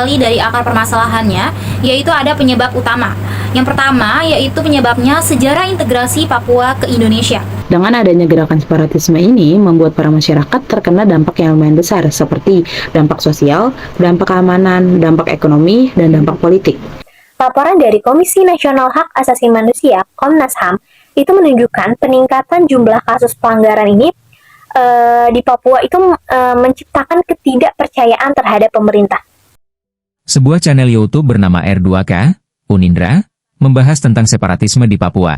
awali dari akar permasalahannya, yaitu ada penyebab utama. Yang pertama, yaitu penyebabnya sejarah integrasi Papua ke Indonesia. Dengan adanya gerakan separatisme ini, membuat para masyarakat terkena dampak yang lumayan besar, seperti dampak sosial, dampak keamanan, dampak ekonomi, dan dampak politik. Laporan dari Komisi Nasional Hak Asasi Manusia, Komnas HAM, itu menunjukkan peningkatan jumlah kasus pelanggaran ini di Papua itu menciptakan ketidakpercayaan terhadap pemerintah. Sebuah channel YouTube bernama R2K, Unindra, membahas tentang separatisme di Papua.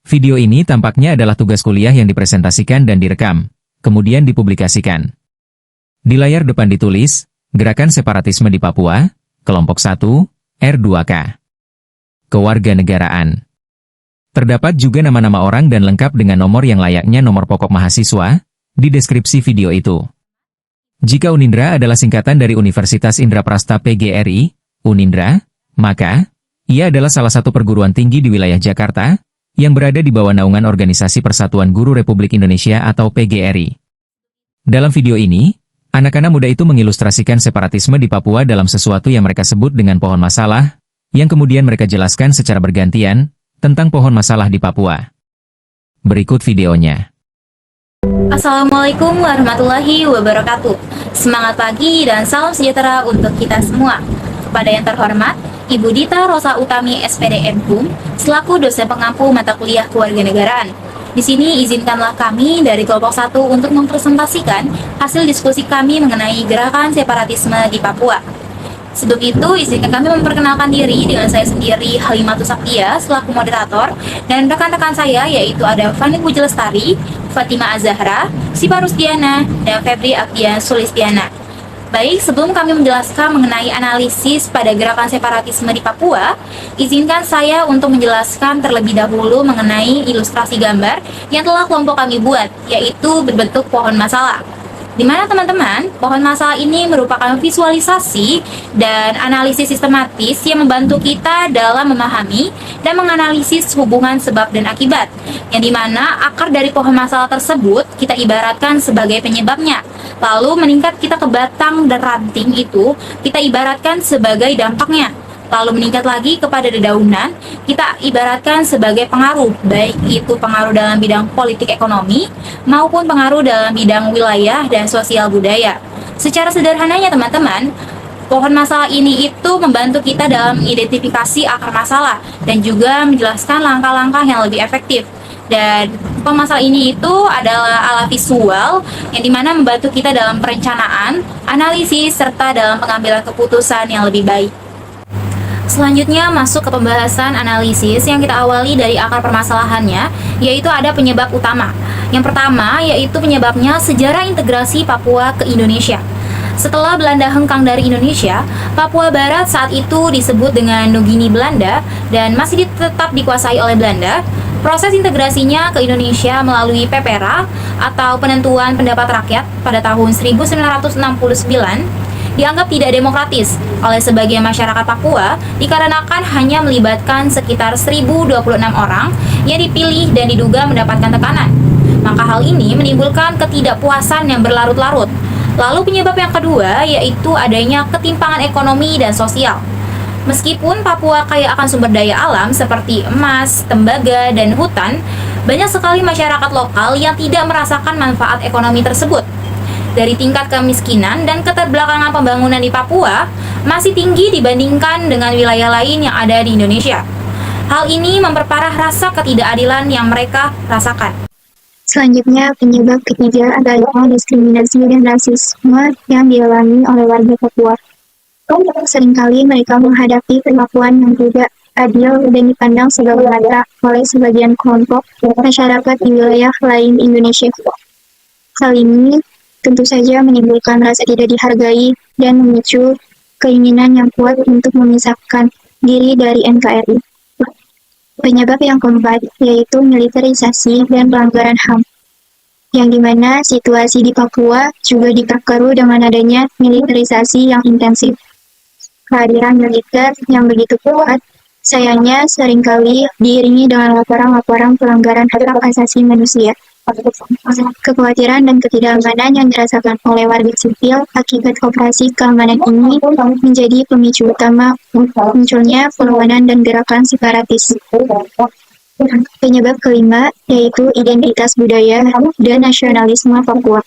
Video ini tampaknya adalah tugas kuliah yang dipresentasikan dan direkam, kemudian dipublikasikan. Di layar depan ditulis, Gerakan Separatisme di Papua, Kelompok 1, R2K. Kewarganegaraan. Terdapat juga nama-nama orang dan lengkap dengan nomor yang layaknya nomor pokok mahasiswa, di deskripsi video itu. Jika Unindra adalah singkatan dari Universitas Indraprasta PGRI, Unindra, maka, ia adalah salah satu perguruan tinggi di wilayah Jakarta, yang berada di bawah naungan Organisasi Persatuan Guru Republik Indonesia atau PGRI. Dalam video ini, anak-anak muda itu mengilustrasikan separatisme di Papua dalam sesuatu yang mereka sebut dengan pohon masalah, yang kemudian mereka jelaskan secara bergantian, tentang pohon masalah di Papua. Berikut videonya. Assalamualaikum warahmatullahi wabarakatuh. Semangat pagi dan salam sejahtera untuk kita semua. Kepada yang terhormat, Ibu Dita Rosa Utami SPD MHUM, selaku dosen pengampu mata kuliah kewarganegaraan. Di sini izinkanlah kami dari kelompok 1 untuk mempresentasikan hasil diskusi kami mengenai gerakan separatisme di Papua. Sebelum itu, izinkan kami memperkenalkan diri dengan saya sendiri, Halimatus Saktia, selaku moderator, dan rekan-rekan saya yaitu ada Fani Puji Lestari, Fatima Azahra, Sipa Rusdiana, dan Febri Akdian Sulistiana. Baik, sebelum kami menjelaskan mengenai analisis pada gerakan separatisme di Papua, izinkan saya untuk menjelaskan terlebih dahulu mengenai ilustrasi gambar yang telah kelompok kami buat, yaitu berbentuk pohon masalah. Di mana teman-teman, pohon masalah ini merupakan visualisasi dan analisis sistematis yang membantu kita dalam memahami dan menganalisis hubungan sebab dan akibat, yang dimana akar dari pohon masalah tersebut kita ibaratkan sebagai penyebabnya. Lalu meningkat kita ke batang dan ranting itu kita ibaratkan sebagai dampaknya. Lalu meningkat lagi kepada dedaunan, kita ibaratkan sebagai pengaruh, baik itu pengaruh dalam bidang politik ekonomi, maupun pengaruh dalam bidang wilayah dan sosial budaya. Secara sederhananya teman-teman, pohon masalah ini itu membantu kita dalam identifikasi akar masalah, dan juga menjelaskan langkah-langkah yang lebih efektif. Dan pohon masalah ini itu adalah alat visual, yang dimana membantu kita dalam perencanaan, analisis, serta dalam pengambilan keputusan yang lebih baik. Selanjutnya masuk ke pembahasan analisis yang kita awali dari akar permasalahannya, yaitu ada penyebab utama. Yang pertama yaitu penyebabnya sejarah integrasi Papua ke Indonesia. Setelah Belanda hengkang dari Indonesia, Papua Barat saat itu disebut dengan Nugini Belanda dan masih tetap dikuasai oleh Belanda. Proses integrasinya ke Indonesia melalui PPRA atau Penentuan Pendapat Rakyat pada tahun 1969 dianggap tidak demokratis oleh sebagian masyarakat Papua dikarenakan hanya melibatkan sekitar 1.026 orang yang dipilih dan diduga mendapatkan tekanan. Maka hal ini menimbulkan ketidakpuasan yang berlarut-larut. Lalu penyebab yang kedua yaitu adanya ketimpangan ekonomi dan sosial. Meskipun Papua kaya akan sumber daya alam seperti emas, tembaga, dan hutan, banyak sekali masyarakat lokal yang tidak merasakan manfaat ekonomi tersebut. Dari tingkat kemiskinan dan keterbelakangan pembangunan di Papua masih tinggi dibandingkan dengan wilayah lain yang ada di Indonesia. Hal ini memperparah rasa ketidakadilan yang mereka rasakan. Selanjutnya, penyebab ketiga adalah diskriminasi dan rasisme yang dialami oleh warga Papua. Seringkali mereka menghadapi perlakuan yang tidak adil dan dipandang sebelah mata oleh sebagian kelompok masyarakat di wilayah lain Indonesia. Hal ini tentu saja menimbulkan rasa tidak dihargai dan memicu keinginan yang kuat untuk memisahkan diri dari NKRI. Penyebab yang keempat yaitu militerisasi dan pelanggaran HAM, yang dimana situasi di Papua juga diperkeruh dengan adanya militerisasi yang intensif. Kehadiran militer yang begitu kuat sayangnya seringkali diiringi dengan laporan-laporan pelanggaran hak asasi manusia Kekhawatiran dan ketidakamanan yang dirasakan oleh warga sipil akibat operasi keamanan ini menjadi pemicu utama munculnya perlawanan dan gerakan separatis. Penyebab kelima yaitu identitas budaya dan nasionalisme Papua.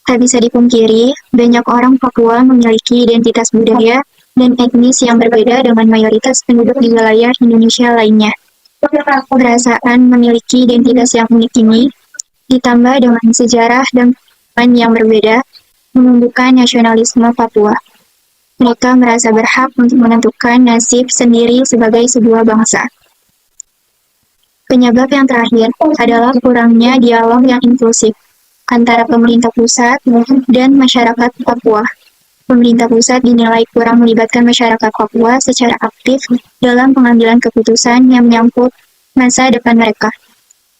Tak bisa dipungkiri, banyak orang Papua memiliki identitas budaya dan etnis yang berbeda dengan mayoritas penduduk di wilayah Indonesia lainnya. Perasaan memiliki identitas yang unik ini, ditambah dengan sejarah dan pengalaman yang berbeda, menumbuhkan nasionalisme Papua. Mereka merasa berhak untuk menentukan nasib sendiri sebagai sebuah bangsa. Penyebab yang terakhir adalah kurangnya dialog yang inklusif antara pemerintah pusat dan masyarakat Papua. Pemerintah pusat dinilai kurang melibatkan masyarakat Papua secara aktif dalam pengambilan keputusan yang menyangkut masa depan mereka.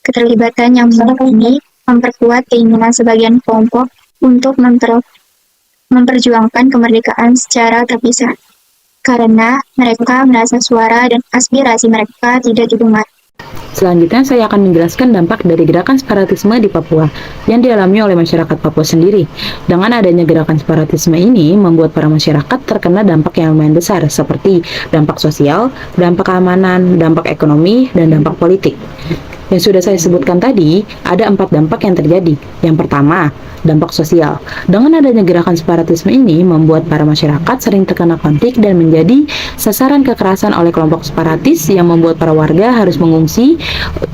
Keterlibatan yang buruk ini memperkuat keinginan sebagian kelompok untuk memperjuangkan kemerdekaan secara terpisah, karena mereka merasa suara dan aspirasi mereka tidak didengar. Selanjutnya saya akan menjelaskan dampak dari gerakan separatisme di Papua yang dialami oleh masyarakat Papua sendiri. Dengan adanya gerakan separatisme ini membuat para masyarakat terkena dampak yang lumayan besar seperti dampak sosial, dampak keamanan, dampak ekonomi, dan dampak politik. Yang sudah saya sebutkan tadi, ada 4 dampak yang terjadi. Yang pertama, dampak sosial. Dengan adanya gerakan separatisme ini membuat para masyarakat sering terkena konflik dan menjadi sasaran kekerasan oleh kelompok separatis yang membuat para warga harus mengungsi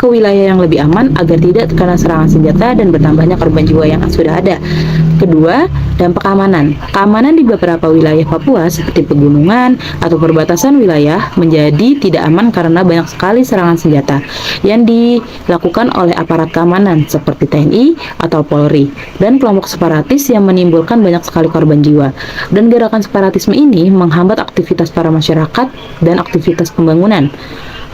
ke wilayah yang lebih aman agar tidak terkena serangan senjata dan bertambahnya korban jiwa yang sudah ada. Kedua, dampak keamanan. Keamanan di beberapa wilayah Papua seperti pegunungan atau perbatasan wilayah menjadi tidak aman karena banyak sekali serangan senjata yang dilakukan oleh aparat keamanan seperti TNI atau Polri dan kelompok separatis yang menimbulkan banyak sekali korban jiwa. Dan gerakan separatisme ini menghambat aktivitas para masyarakat dan aktivitas pembangunan.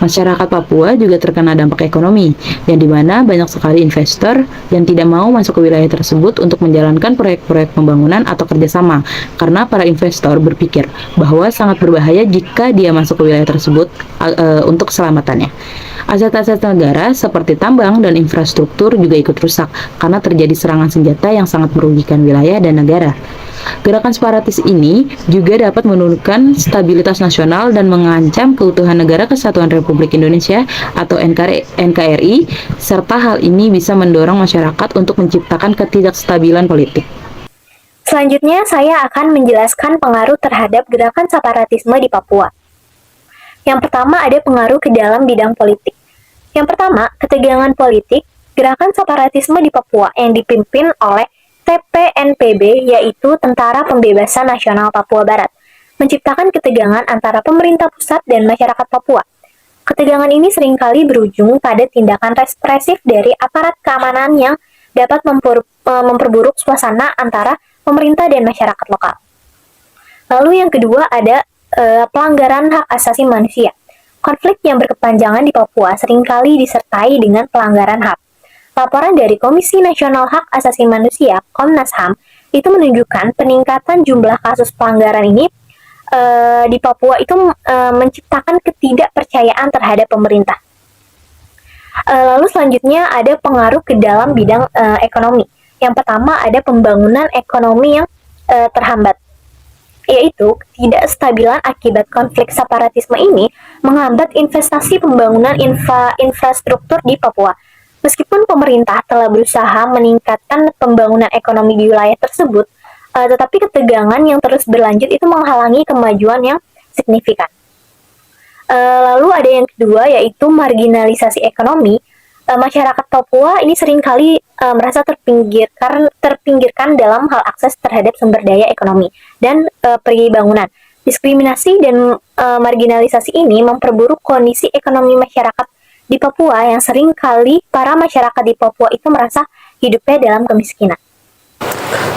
Masyarakat Papua juga terkena dampak ekonomi, yang dimana banyak sekali investor yang tidak mau masuk ke wilayah tersebut untuk menjalankan proyek-proyek pembangunan atau kerjasama, karena para investor berpikir bahwa sangat berbahaya jika dia masuk ke wilayah tersebut untuk keselamatannya. Aset-aset negara seperti tambang dan infrastruktur juga ikut rusak karena terjadi serangan senjata yang sangat merugikan wilayah dan negara. Gerakan separatis ini juga dapat menurunkan stabilitas nasional dan mengancam keutuhan Negara Kesatuan Republik Indonesia atau NKRI, serta hal ini bisa mendorong masyarakat untuk menciptakan ketidakstabilan politik. Selanjutnya, saya akan menjelaskan pengaruh terhadap gerakan separatisme di Papua. Yang pertama, ada pengaruh ke dalam bidang politik. Yang pertama, ketegangan politik. Gerakan separatisme di Papua yang dipimpin oleh TPNPB, yaitu Tentara Pembebasan Nasional Papua Barat, menciptakan ketegangan antara pemerintah pusat dan masyarakat Papua. Ketegangan ini seringkali berujung pada tindakan represif dari aparat keamanan yang dapat memperburuk suasana antara pemerintah dan masyarakat lokal. Lalu yang kedua ada pelanggaran hak asasi manusia. Konflik yang berkepanjangan di Papua seringkali disertai dengan pelanggaran HAM. Laporan dari Komisi Nasional Hak Asasi Manusia, Komnas HAM, itu menunjukkan peningkatan jumlah kasus pelanggaran ini di Papua itu menciptakan ketidakpercayaan terhadap pemerintah. Lalu selanjutnya ada pengaruh ke dalam bidang ekonomi. Yang pertama ada pembangunan ekonomi yang terhambat, yaitu ketidakstabilan akibat konflik separatisme ini menghambat investasi pembangunan infrastruktur di Papua. Meskipun pemerintah telah berusaha meningkatkan pembangunan ekonomi di wilayah tersebut, tetapi ketegangan yang terus berlanjut itu menghalangi kemajuan yang signifikan. Lalu ada yang kedua yaitu marginalisasi ekonomi. Masyarakat Papua ini seringkali merasa terpinggirkan dalam hal akses terhadap sumber daya ekonomi dan bangunan. Diskriminasi dan marginalisasi ini memperburuk kondisi ekonomi masyarakat di Papua yang seringkali para masyarakat di Papua itu merasa hidupnya dalam kemiskinan.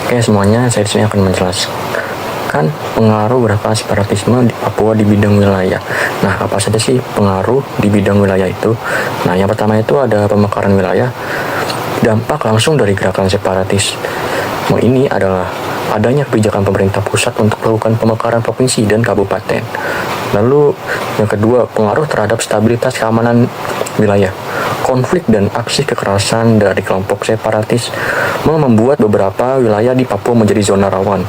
Oke semuanya, saya disini akan menjelaskan pengaruh gerakan separatisme di Papua di bidang wilayah. Nah, apa saja sih pengaruh di bidang wilayah itu? Nah, yang pertama itu ada pemekaran wilayah, dampak langsung dari gerakan separatis. Ini adalah adanya kebijakan pemerintah pusat untuk melakukan pemekaran provinsi dan kabupaten. Lalu yang kedua, pengaruh terhadap stabilitas keamanan wilayah. Konflik dan aksi kekerasan dari kelompok separatis membuat beberapa wilayah di Papua menjadi zona rawan.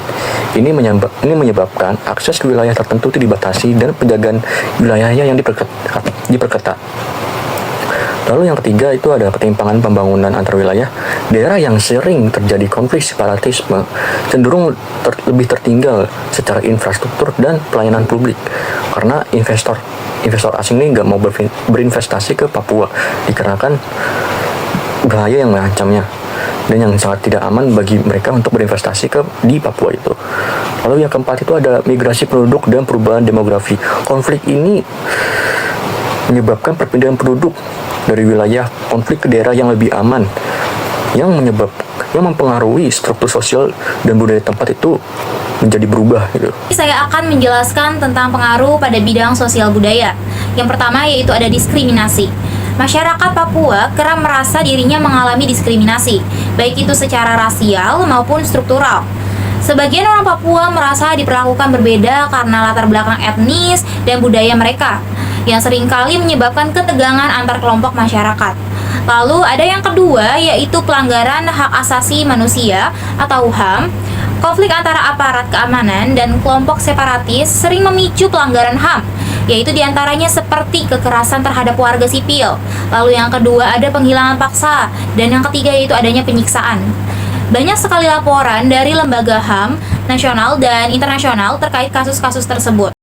Ini menyebabkan akses ke wilayah tertentu itu dibatasi dan penjagaan wilayahnya yang diperketat. Lalu yang ketiga itu ada ketimpangan pembangunan antar wilayah. Daerah yang sering terjadi konflik separatisme cenderung lebih tertinggal secara infrastruktur dan pelayanan publik karena investor asing ini nggak mau berinvestasi ke Papua dikarenakan bahaya yang mengancamnya dan yang sangat tidak aman bagi mereka untuk berinvestasi di Papua itu. Lalu yang keempat itu ada migrasi penduduk dan perubahan demografi. Konflik ini menyebabkan perpindahan penduduk dari wilayah konflik ke daerah yang lebih aman, yang mempengaruhi struktur sosial dan budaya tempat itu menjadi berubah gitu. Saya akan menjelaskan tentang pengaruh pada bidang sosial budaya. Yang pertama yaitu ada diskriminasi. Masyarakat Papua kerap merasa dirinya mengalami diskriminasi, baik itu secara rasial maupun struktural. Sebagian orang Papua merasa diperlakukan berbeda karena latar belakang etnis dan budaya mereka, yang seringkali menyebabkan ketegangan antar kelompok masyarakat. Lalu ada yang kedua yaitu pelanggaran hak asasi manusia atau HAM. Konflik antara aparat keamanan dan kelompok separatis sering memicu pelanggaran HAM, yaitu diantaranya seperti kekerasan terhadap warga sipil. Lalu yang kedua ada penghilangan paksa, dan yang ketiga yaitu adanya penyiksaan. Banyak sekali laporan dari lembaga HAM nasional dan internasional terkait kasus-kasus tersebut.